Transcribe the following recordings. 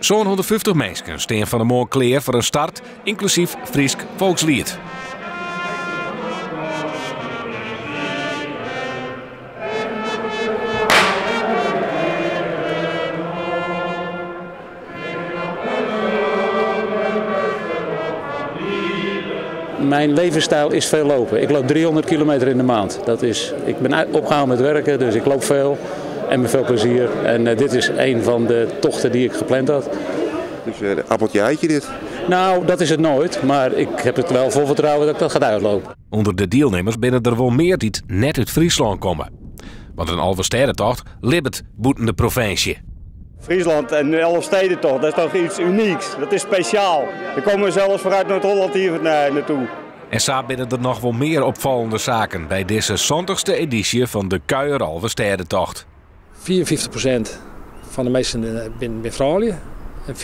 Zo'n 150 mensen staan van de morgen klaar voor een start, inclusief Friesk volkslied. Mijn levensstijl is veel lopen. Ik loop 300 kilometer in de maand. Ik ben opgehouden met werken, dus ik loop veel en met veel plezier. En dit is een van de tochten die ik gepland had. Dus appeltje eitje dit? Nou, dat is het nooit, maar ik heb het wel vol vertrouwen dat ik dat gaat uitlopen. Onder de deelnemers binnen er wel meer die net uit Friesland komen. Want een Alverstedentocht libbet boeten de provincie. Friesland en de Elfstedentocht, dat is toch iets unieks. Dat is speciaal. Er komen zelfs vanuit Noord-Holland hier naartoe. En zo binnen er nog wel meer opvallende zaken bij deze 20e editie van de Kuijer Alverstedentocht. 54% van de mensen zijn vrouwen en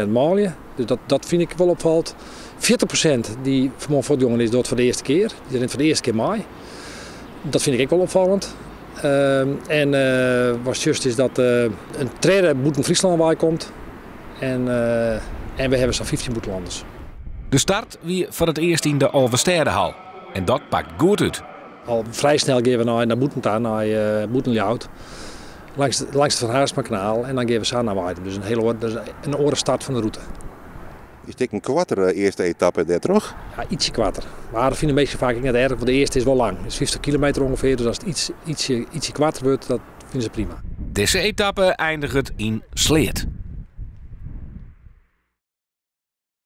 44% mannelijk. Dus dat vind ik wel opvallend. 40% die voor de jongen is dood voor de eerste keer. Die rent voor de eerste keer mee. Dat vind ik ook wel opvallend. Wat juist is dat een trainer boeten Friesland bij komt. En we hebben zo'n 15 boetelanders. De start wie voor het eerst in de Alverstedenhal. En dat pakt goed uit. Al vrij snel gaan we naar Boetentaan, naar Boetenljout. Langs het Van Haarsma-kanaal en dan gaan we zo naar Weiden. Dus een oren start van de route. Is dit een kwarter eerste etappe daar terug? Ja, ietsje kwarter. Maar dat vinden mensen vaak niet erg, want de eerste is wel lang. Het is 50 kilometer ongeveer, dus als het ietsje kwarter wordt, dat vinden ze prima. Deze etappe eindigt in Sleert.